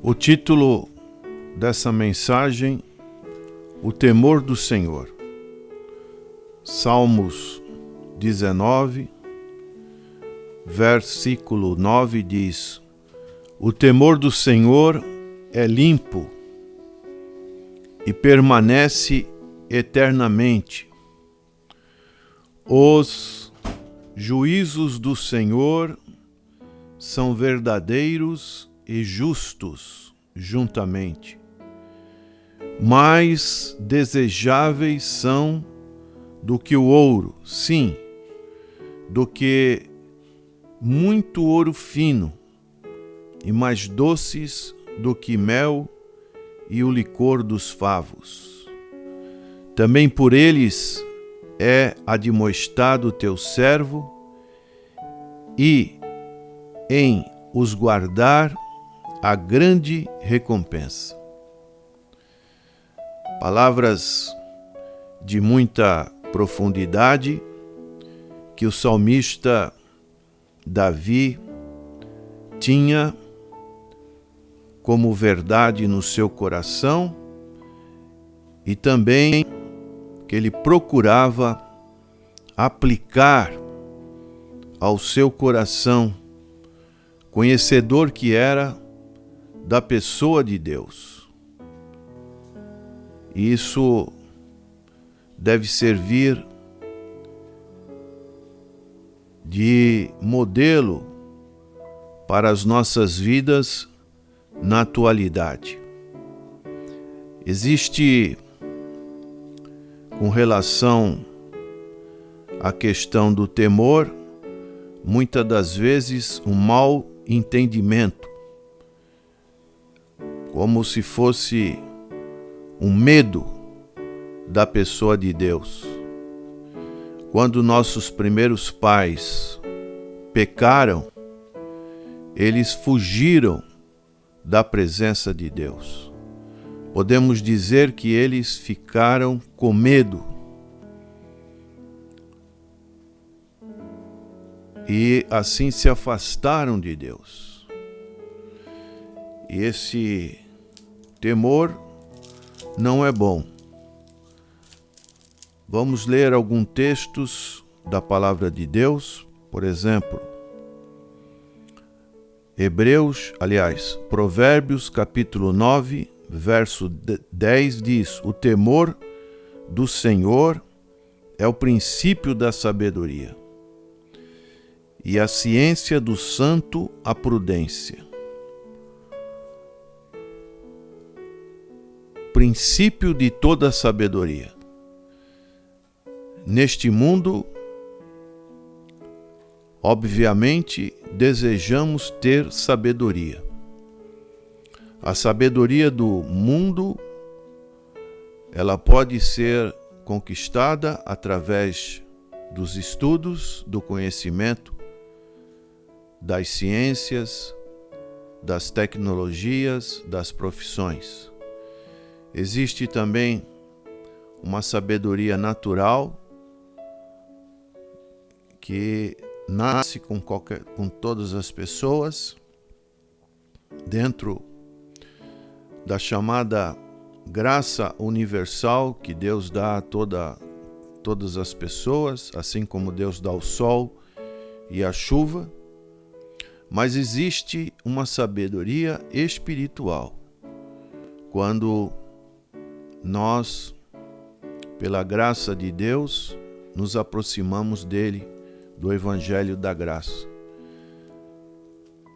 O título dessa mensagem: O temor do Senhor. Salmos 19, versículo 9 diz: O temor do Senhor é limpo e permanece eternamente. Os juízos do Senhor são verdadeiros e justos juntamente. Mais desejáveis são do que o ouro, sim, do que muito ouro fino, e mais doces do que mel e o licor dos favos. Também por eles é admoestado teu servo, e em os guardar a grande recompensa. Palavras de muita profundidade que o salmista Davi tinha como verdade no seu coração e também que ele procurava aplicar ao seu coração, conhecedor que era da pessoa de Deus. E isso deve servir de modelo para as nossas vidas na atualidade. Existe, com relação à questão do temor, muitas das vezes um mau entendimento, como se fosse um medo da pessoa de Deus. Quando nossos primeiros pais pecaram, eles fugiram da presença de Deus. Podemos dizer que eles ficaram com medo. E assim se afastaram de Deus. E esse temor não é bom. Vamos ler alguns textos da palavra de Deus, por exemplo, Provérbios capítulo 9, verso 10 diz: O temor do Senhor é o princípio da sabedoria, e a ciência do santo a prudência. Princípio de toda a sabedoria. Neste mundo, obviamente, desejamos ter sabedoria. A sabedoria do mundo, ela pode ser conquistada através dos estudos, do conhecimento, das ciências, das tecnologias, das profissões. Existe também uma sabedoria natural que nasce com todas as pessoas, dentro da chamada graça universal que Deus dá a todas as pessoas, assim como Deus dá o sol e a chuva. Mas existe uma sabedoria espiritual, quando nós, pela graça de Deus, nos aproximamos dele, do Evangelho da Graça.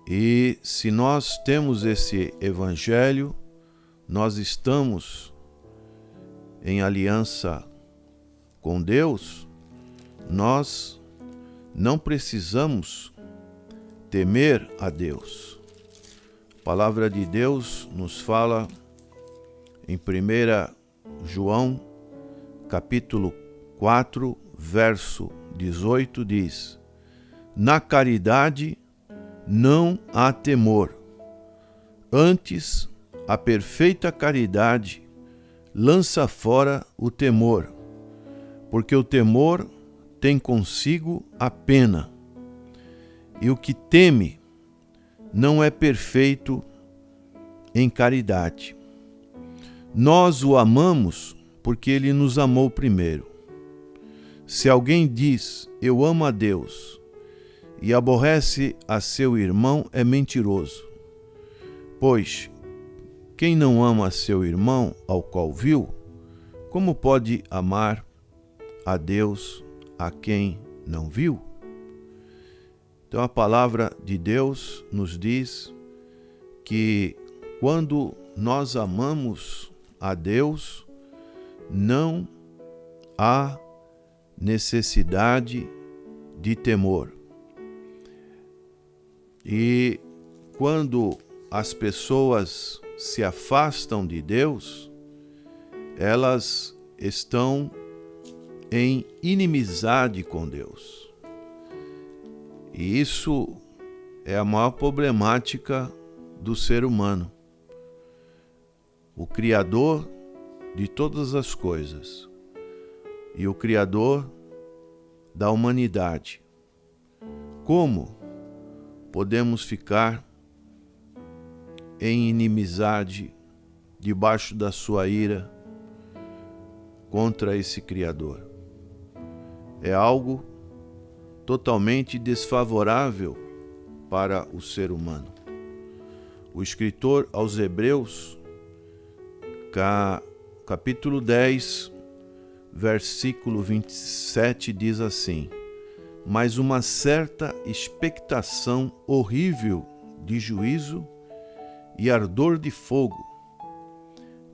E se nós temos esse Evangelho, nós estamos em aliança com Deus, nós não precisamos temer a Deus. A palavra de Deus nos fala em 1 João, capítulo 4, verso 18, diz: Na caridade não há temor, antes a perfeita caridade lança fora o temor, porque o temor tem consigo a pena, e o que teme não é perfeito em caridade. Nós o amamos porque ele nos amou primeiro. Se alguém diz, eu amo a Deus, e aborrece a seu irmão, é mentiroso. Pois, quem não ama a seu irmão, ao qual viu, como pode amar a Deus a quem não viu? Então a palavra de Deus nos diz que quando nós amamos a Deus, não há necessidade de temor. E quando as pessoas se afastam de Deus, elas estão em inimizade com Deus. E isso é a maior problemática do ser humano. O Criador de todas as coisas e o Criador da humanidade. Como podemos ficar em inimizade debaixo da sua ira contra esse Criador? É algo totalmente desfavorável para o ser humano. O escritor aos Hebreus, capítulo 10, versículo 27, diz assim: mas uma certa expectação horrível de juízo e ardor de fogo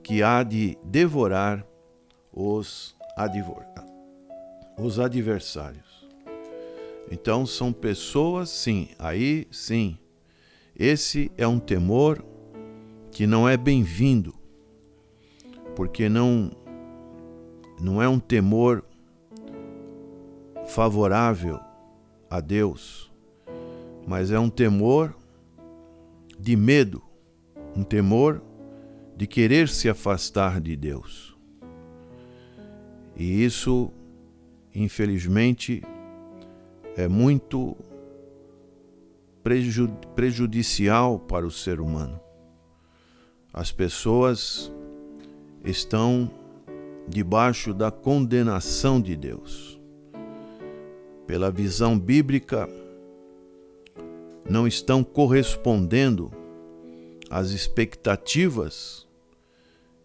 que há de devorar os adversários. Então são pessoas, sim, aí sim, esse é um temor que não é bem-vindo, porque não é um temor favorável a Deus, mas é um temor de medo, um temor de querer se afastar de Deus. E isso, infelizmente, é muito prejudicial para o ser humano. As pessoas estão debaixo da condenação de Deus. Pela visão bíblica, não estão correspondendo às expectativas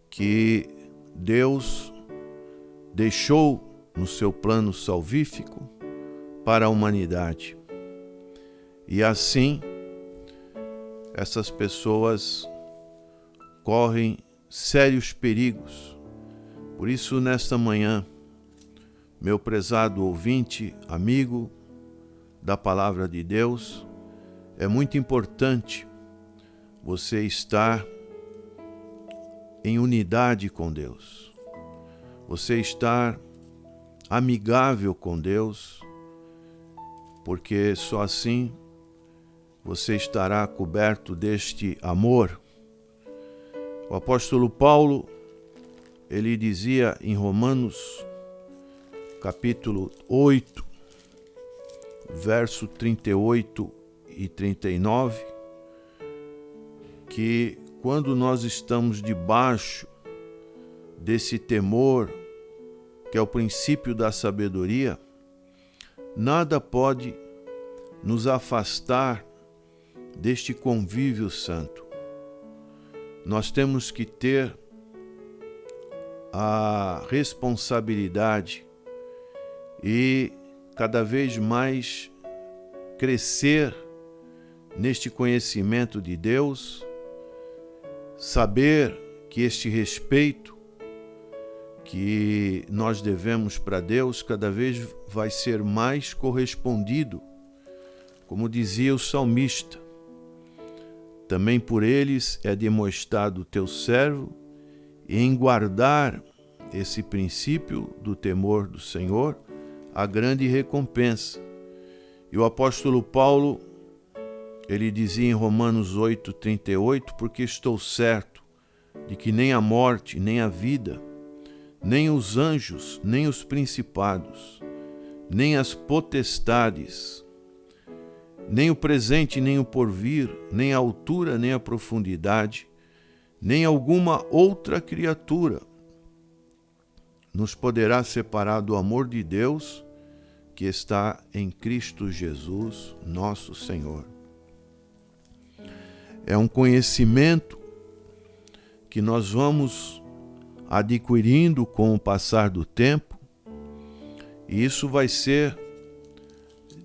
que Deus deixou no seu plano salvífico para a humanidade. E assim, essas pessoas correm sérios perigos. Por isso, nesta manhã, meu prezado ouvinte, amigo da Palavra de Deus, é muito importante você estar em unidade com Deus, você estar amigável com Deus, porque só assim você estará coberto deste amor. O apóstolo Paulo, ele dizia em Romanos, capítulo 8, verso 38 e 39, que quando nós estamos debaixo desse temor, que é o princípio da sabedoria, nada pode nos afastar deste convívio santo. Nós temos que ter a responsabilidade e cada vez mais crescer neste conhecimento de Deus, saber que este respeito que nós devemos para Deus cada vez vai ser mais correspondido, como dizia o salmista: também por eles é demonstrado o teu servo, e em guardar esse princípio do temor do Senhor, a grande recompensa. E o apóstolo Paulo, ele dizia em Romanos 8:38, porque estou certo de que nem a morte, nem a vida, nem os anjos, nem os principados, nem as potestades, nem o presente, nem o porvir, nem a altura, nem a profundidade, nem alguma outra criatura nos poderá separar do amor de Deus que está em Cristo Jesus, nosso Senhor. É um conhecimento que nós vamos adquirindo com o passar do tempo, e isso vai ser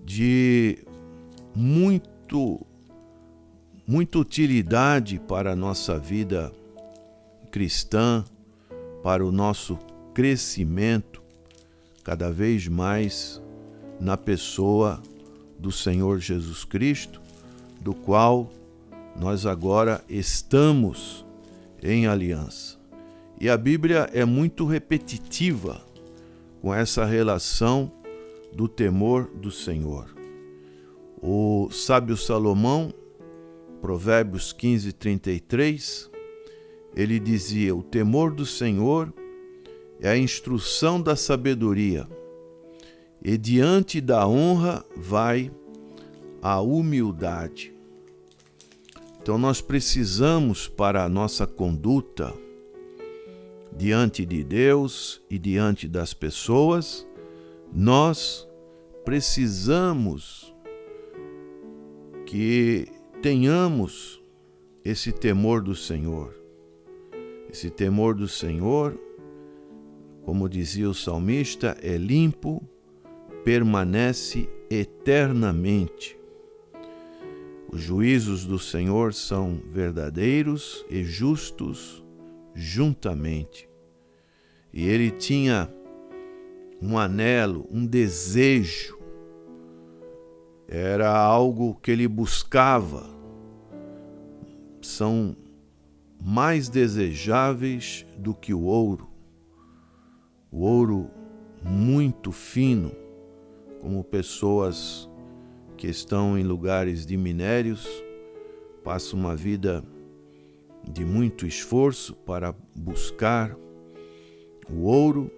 de muita utilidade para a nossa vida cristã, para o nosso crescimento cada vez mais na pessoa do Senhor Jesus Cristo, do qual nós agora estamos em aliança. E a Bíblia é muito repetitiva com essa relação do temor do Senhor. O sábio Salomão, Provérbios 15:33, ele dizia: o temor do Senhor é a instrução da sabedoria, e diante da honra vai a humildade. Então nós precisamos, para a nossa conduta diante de Deus e diante das pessoas, nós precisamos que tenhamos esse temor do Senhor. Esse temor do Senhor, como dizia o salmista, é limpo, permanece eternamente. Os juízos do Senhor são verdadeiros e justos juntamente. E ele tinha um anelo, um desejo, era algo que ele buscava. São mais desejáveis do que o ouro muito fino, como pessoas que estão em lugares de minérios, passam uma vida de muito esforço para buscar o ouro,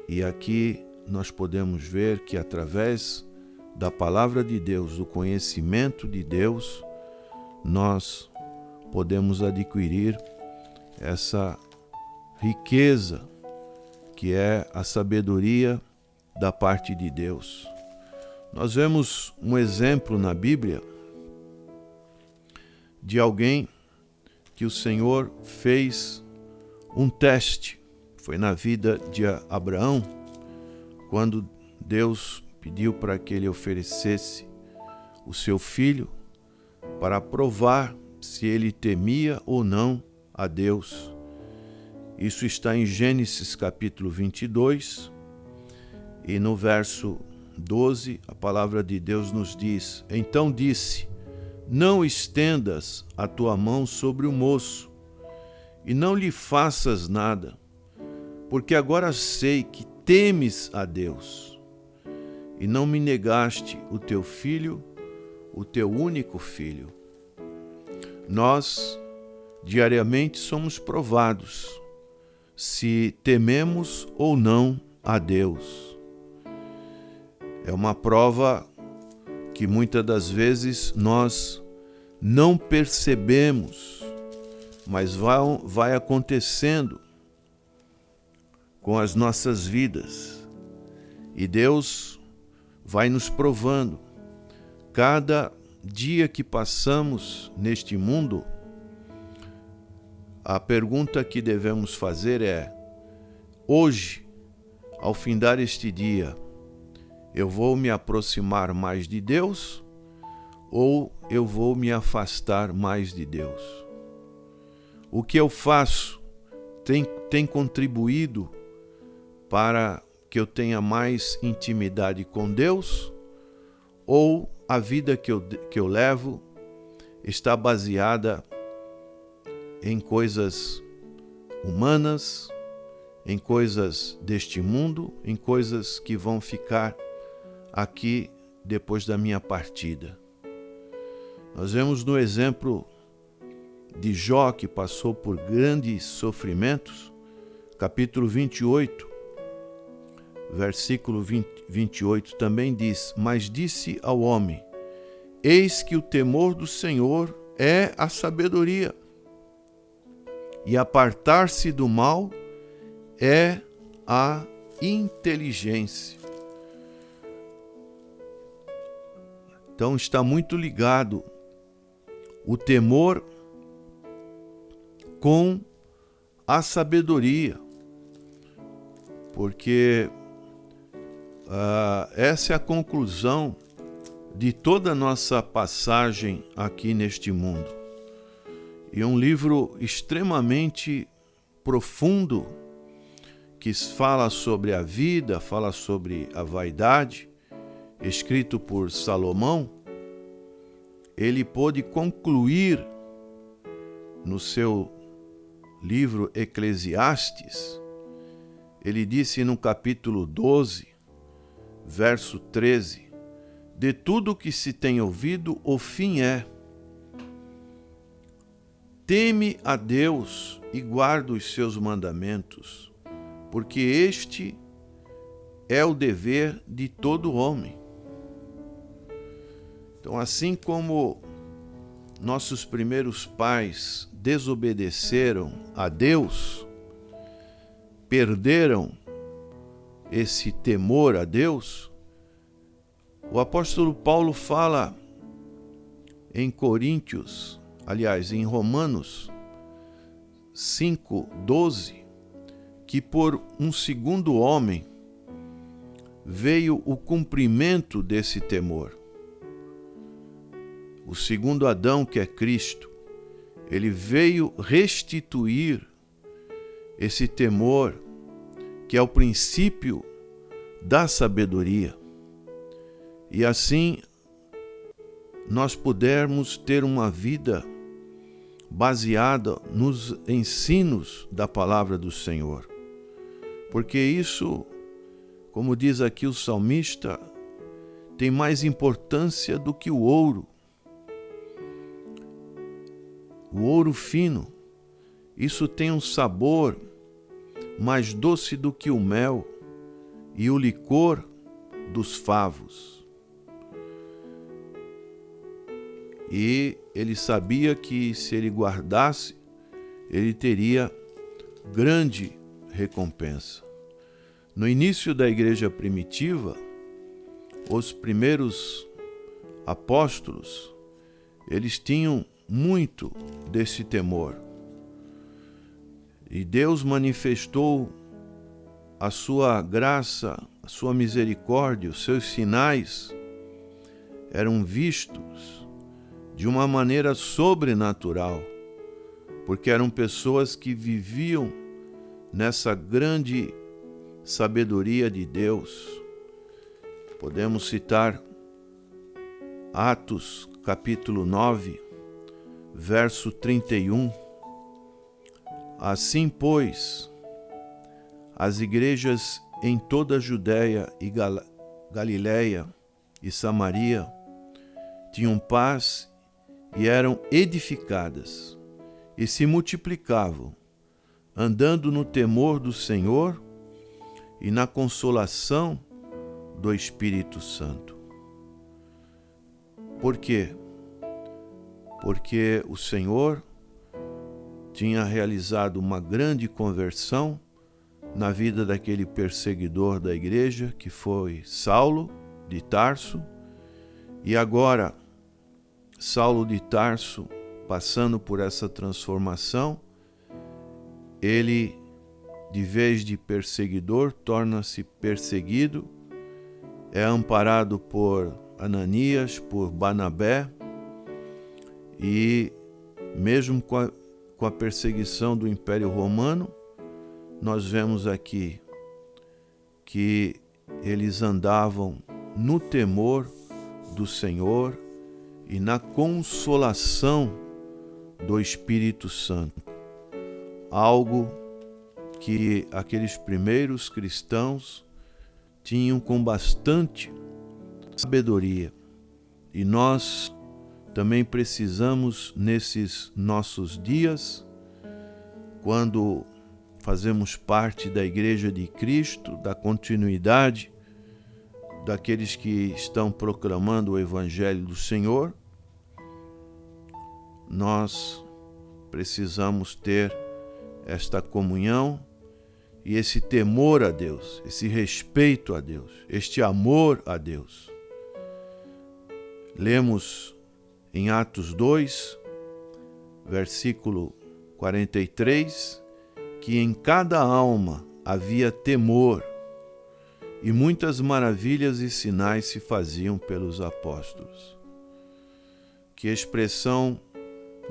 e aqui nós podemos ver que através da palavra de Deus, do conhecimento de Deus, nós podemos adquirir essa riqueza que é a sabedoria da parte de Deus. Nós vemos um exemplo na Bíblia de alguém que o Senhor fez um teste. Foi na vida de Abraão, quando Deus pediu para que ele oferecesse o seu filho para provar se ele temia ou não a Deus. Isso está em Gênesis capítulo 22, e no verso 12, a palavra de Deus nos diz: então disse, não estendas a tua mão sobre o moço, e não lhe faças nada, porque agora sei que temes a Deus, e não me negaste o teu filho, o teu único filho. Nós, diariamente, somos provados se tememos ou não a Deus. É uma prova que muitas das vezes nós não percebemos, mas vai acontecendo com as nossas vidas. E Deus vai nos provando. Cada dia que passamos neste mundo, a pergunta que devemos fazer é: hoje, ao findar este dia, eu vou me aproximar mais de Deus ou eu vou me afastar mais de Deus? O que eu faço tem contribuído para que eu tenha mais intimidade com Deus, ou a vida que eu levo está baseada em coisas humanas, em coisas deste mundo, em coisas que vão ficar aqui depois da minha partida? Nós vemos no exemplo de Jó, que passou por grandes sofrimentos, capítulo 28, versículo 28 também diz: mas disse ao homem, 'Eis que o temor do Senhor é a sabedoria, E apartar-se do mal é a inteligência. Então está muito ligado o temor com a sabedoria, porque essa é a conclusão de toda a nossa passagem aqui neste mundo. E é um livro extremamente profundo que fala sobre a vida, fala sobre a vaidade, escrito por Salomão. Ele pôde concluir no seu livro Eclesiastes, ele disse no capítulo 12, verso 13, de tudo que se tem ouvido, o fim é: teme a Deus e guarda os seus mandamentos, porque este é o dever de todo homem. Então, assim como nossos primeiros pais desobedeceram a Deus, perderam esse temor a Deus, o apóstolo Paulo fala em em Romanos 5:12, que por um segundo homem veio o cumprimento desse temor. O segundo Adão, que é Cristo, ele veio restituir esse temor, que é o princípio da sabedoria. E assim nós pudermos ter uma vida baseada nos ensinos da palavra do Senhor. Porque isso, como diz aqui o salmista, tem mais importância do que o ouro. O ouro fino, isso tem um sabor mais doce do que o mel e o licor dos favos. E ele sabia que se ele guardasse, ele teria grande recompensa. No início da igreja primitiva, os primeiros apóstolos, eles tinham muito desse temor. E Deus manifestou a sua graça, a sua misericórdia, os seus sinais eram vistos de uma maneira sobrenatural, porque eram pessoas que viviam nessa grande sabedoria de Deus. Podemos citar Atos capítulo 9, verso 31. Assim, pois, as igrejas em toda a Judéia e Galiléia e Samaria tinham paz e eram edificadas e se multiplicavam, andando no temor do Senhor e na consolação do Espírito Santo. Por quê? Porque o Senhor tinha realizado uma grande conversão na vida daquele perseguidor da igreja, que foi Saulo de Tarso, e agora Saulo de Tarso, passando por essa transformação, ele, de vez de perseguidor, torna-se perseguido, é amparado por Ananias, por Barnabé, e mesmo com a perseguição do Império Romano, nós vemos aqui que eles andavam no temor do Senhor e na consolação do Espírito Santo. Algo que aqueles primeiros cristãos tinham com bastante sabedoria. E nós também precisamos, nesses nossos dias, quando fazemos parte da Igreja de Cristo, da continuidade daqueles que estão proclamando o Evangelho do Senhor, nós precisamos ter esta comunhão e esse temor a Deus, esse respeito a Deus, este amor a Deus. Lemos em Atos 2, versículo 43, que em cada alma havia temor e muitas maravilhas e sinais se faziam pelos apóstolos. Que expressão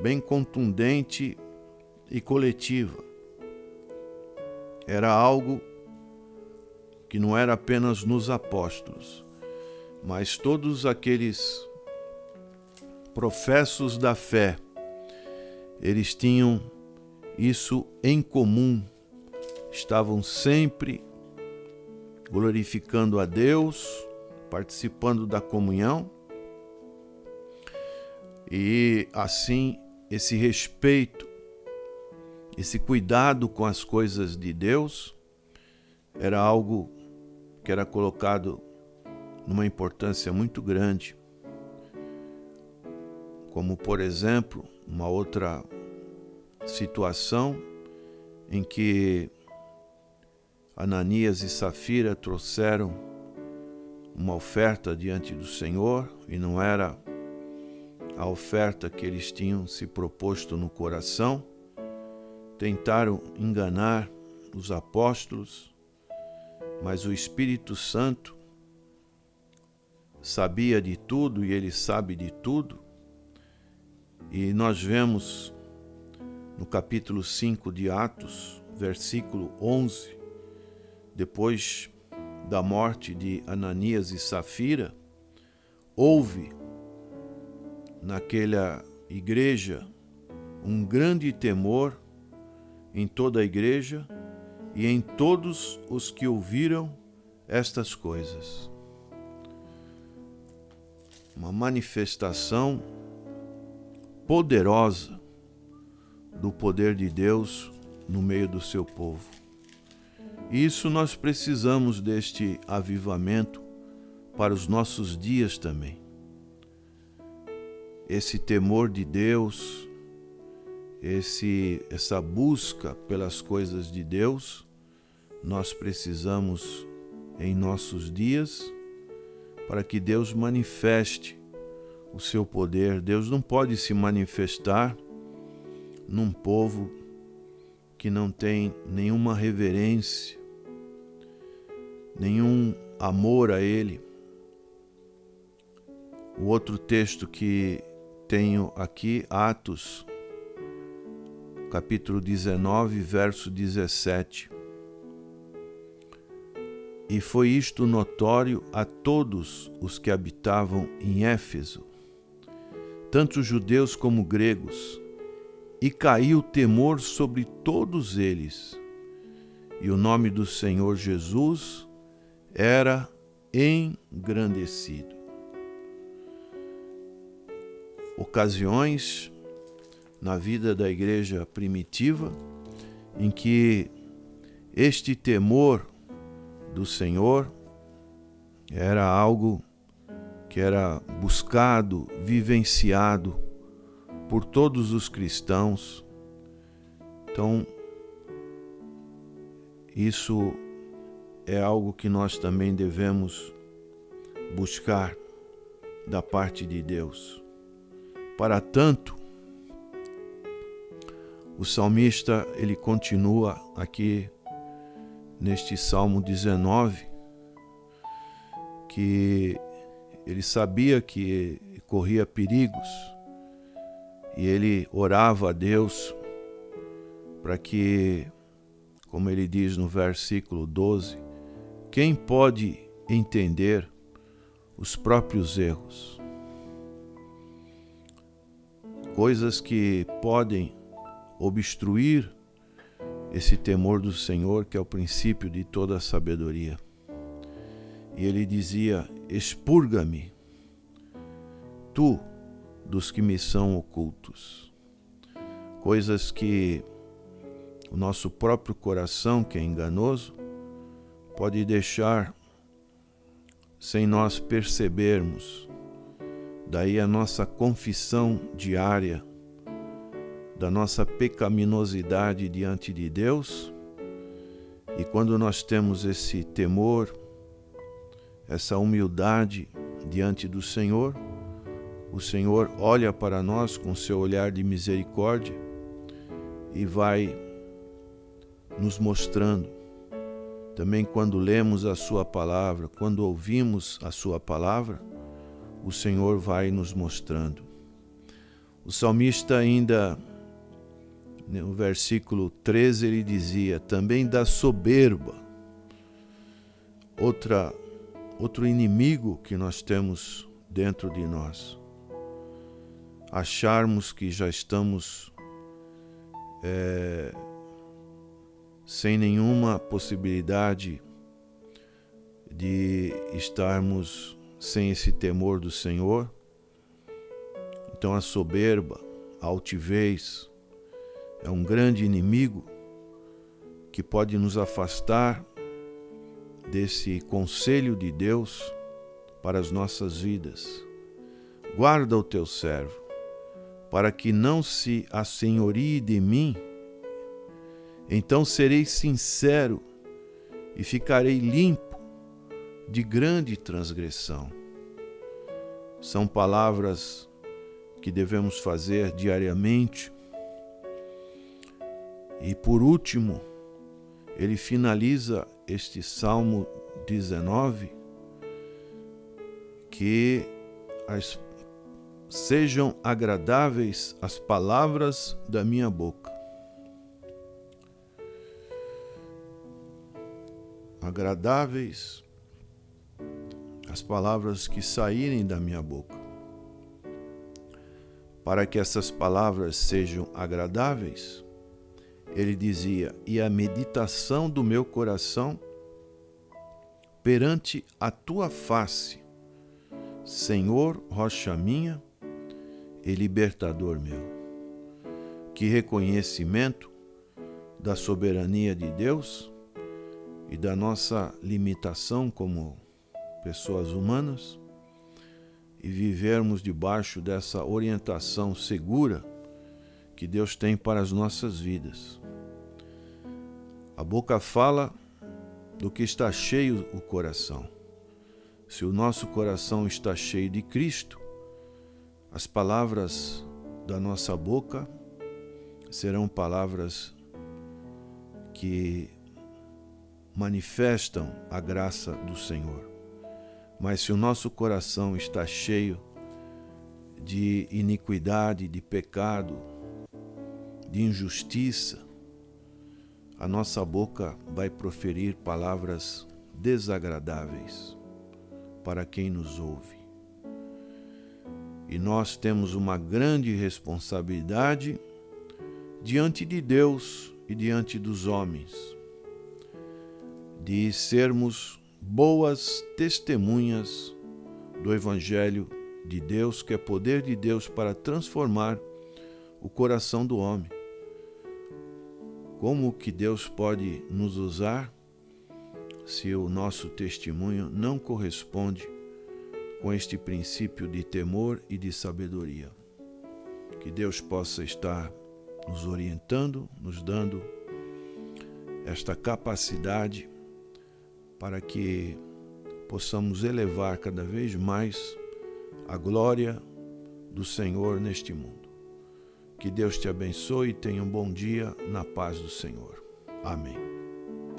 bem contundente e coletiva. Era algo que não era apenas nos apóstolos, mas todos aqueles professos da fé, eles tinham isso em comum, estavam sempre glorificando a Deus, participando da comunhão, e assim esse respeito, esse cuidado com as coisas de Deus era algo que era colocado numa importância muito grande. Como, por exemplo, uma outra situação em que Ananias e Safira trouxeram uma oferta diante do Senhor e não era a oferta que eles tinham se proposto no coração. Tentaram enganar os apóstolos, mas o Espírito Santo sabia de tudo e ele sabe de tudo. E nós vemos no capítulo 5 de Atos, versículo 11, depois da morte de Ananias e Safira, houve naquela igreja um grande temor em toda a igreja e em todos os que ouviram estas coisas. Uma manifestação poderosa do poder de Deus no meio do seu povo. E isso nós precisamos deste avivamento para os nossos dias também. Esse temor de Deus, essa busca pelas coisas de Deus, nós precisamos em nossos dias para que Deus manifeste o seu poder. Deus não pode se manifestar num povo que não tem nenhuma reverência, nenhum amor a Ele. O outro texto que tenho aqui, Atos, capítulo 19, verso 17. E foi isto notório a todos os que habitavam em Éfeso, tanto judeus como gregos, e caiu temor sobre todos eles, e o nome do Senhor Jesus era engrandecido. Ocasiões na vida da igreja primitiva em que este temor do Senhor era algo que era buscado, vivenciado por todos os cristãos. Então, isso é algo que nós também devemos buscar da parte de Deus. Para tanto, o salmista, ele continua aqui neste Salmo 19, que ele sabia que corria perigos e ele orava a Deus para que, como ele diz no versículo 12, quem pode entender os próprios erros? Coisas que podem obstruir esse temor do Senhor, que é o princípio de toda a sabedoria. E ele dizia: expurga-me, tu, dos que me são ocultos. Coisas que o nosso próprio coração, que é enganoso, pode deixar sem nós percebermos. Daí a nossa confissão diária da nossa pecaminosidade diante de Deus. E quando nós temos esse temor, essa humildade diante do Senhor, o Senhor olha para nós com seu olhar de misericórdia e vai nos mostrando. Também quando lemos a sua palavra, quando ouvimos a sua palavra, o Senhor vai nos mostrando. O salmista ainda, no versículo 13, ele dizia, também da soberba, outro inimigo que nós temos dentro de nós. Acharmos que já estamos sem nenhuma possibilidade de estarmos sem esse temor do Senhor. Então a soberba, a altivez, é um grande inimigo que pode nos afastar desse conselho de Deus para as nossas vidas. Guarda o teu servo, para que não se assenhorie de mim. Então serei sincero e ficarei limpo de grande transgressão. São palavras que devemos fazer diariamente. E por último, ele finaliza este Salmo 19, que sejam agradáveis as palavras da minha boca. Agradáveis as palavras que saírem da minha boca. Para que essas palavras sejam agradáveis, ele dizia, e a meditação do meu coração perante a tua face, Senhor, rocha minha e libertador meu. Que reconhecimento da soberania de Deus e da nossa limitação como pessoas humanas, e vivermos debaixo dessa orientação segura que Deus tem para as nossas vidas. A boca fala do que está cheio o coração. Se o nosso coração está cheio de Cristo, as palavras da nossa boca serão palavras que manifestam a graça do Senhor. Mas se o nosso coração está cheio de iniquidade, de pecado, de injustiça, a nossa boca vai proferir palavras desagradáveis para quem nos ouve. E nós temos uma grande responsabilidade diante de Deus e diante dos homens, de sermos boas testemunhas do Evangelho de Deus, que é poder de Deus para transformar o coração do homem. Como que Deus pode nos usar se o nosso testemunho não corresponde com este princípio de temor e de sabedoria? Que Deus possa estar nos orientando, nos dando esta capacidade para que possamos elevar cada vez mais a glória do Senhor neste mundo. Que Deus te abençoe e tenha um bom dia na paz do Senhor. Amém.